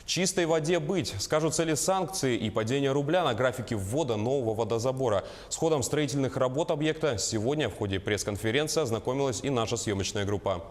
Чистой воде быть. Скажутся ли санкции и падение рубля на графике ввода нового водозабора? С ходом строительных работ объекта сегодня в ходе пресс-конференции ознакомилась и наша съемочная группа.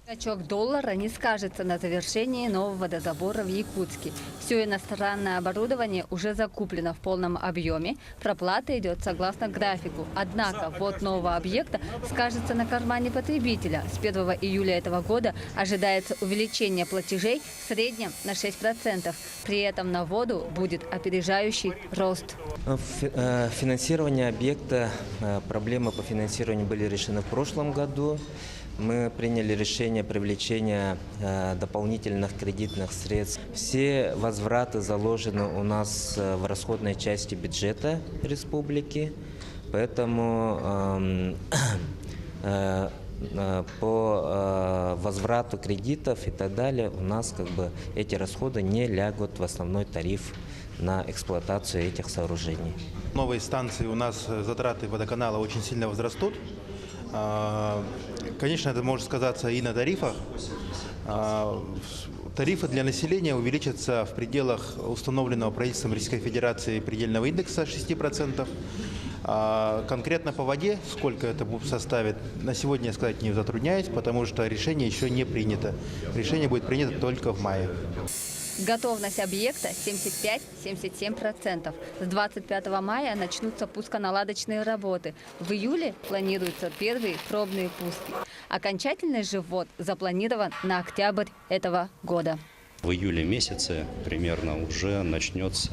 Скачок доллара не скажется на завершении нового водозабора в Якутске. Все иностранное оборудование уже закуплено в полном объеме. Проплата идет согласно графику. Однако ввод нового объекта скажется на кармане потребителя. С 1 июля этого года ожидается увеличение платежей в среднем на 6%. При этом на воду будет опережающий рост. Финансирование объекта, проблемы по финансированию были решены в прошлом году. Мы приняли решение привлечения дополнительных кредитных средств. Все возвраты заложены у нас в расходной части бюджета республики, поэтому по возврату кредитов и так далее у нас эти расходы не лягут в основной тариф на эксплуатацию этих сооружений. Новые станции у нас затраты водоканала очень сильно возрастут. Конечно, это может сказаться и на тарифах. Тарифы для населения увеличатся в пределах установленного правительством Российской Федерации предельного индекса 6%. Конкретно по воде, сколько это составит, на сегодня я сказать не затрудняюсь, потому что решение еще не принято. Решение будет принято только в мае. Готовность объекта 75-77%. С 25 мая начнутся пусконаладочные работы. В июле планируются первые пробные пуски. Окончательный же ввод запланирован на октябрь этого года. В июле месяце примерно уже начнется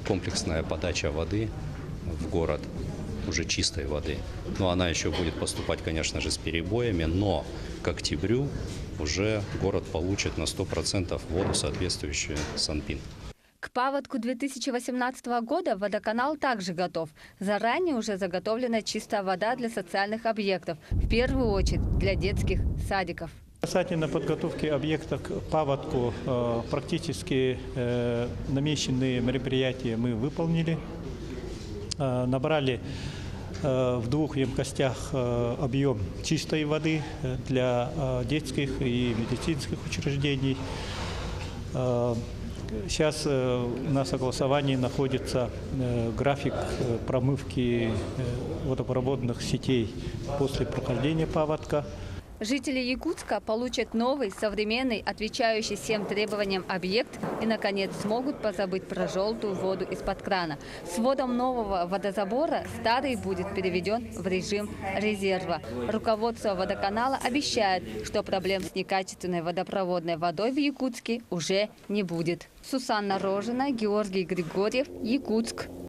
комплексная подача воды в город, уже чистой воды. Но она еще будет поступать, конечно же, с перебоями, но к октябрю уже город получит на 100% воду, соответствующую Санпин. К паводку 2018 года водоканал также готов. Заранее уже заготовлена чистая вода для социальных объектов, в первую очередь для детских садиков. Касательно подготовки объекта к паводку, практически намеченные мероприятия мы выполнили. Набрали в 2 емкостях объем чистой воды для детских и медицинских учреждений. Сейчас на согласовании находится график промывки водопроводных сетей после прохождения паводка. Жители Якутска получат новый, современный, отвечающий всем требованиям объект и, наконец, смогут позабыть про желтую воду из-под крана. С вводом нового водозабора старый будет переведен в режим резерва. Руководство водоканала обещает, что проблем с некачественной водопроводной водой в Якутске уже не будет. Сусанна Рожина, Георгий Григорьев, Якутск.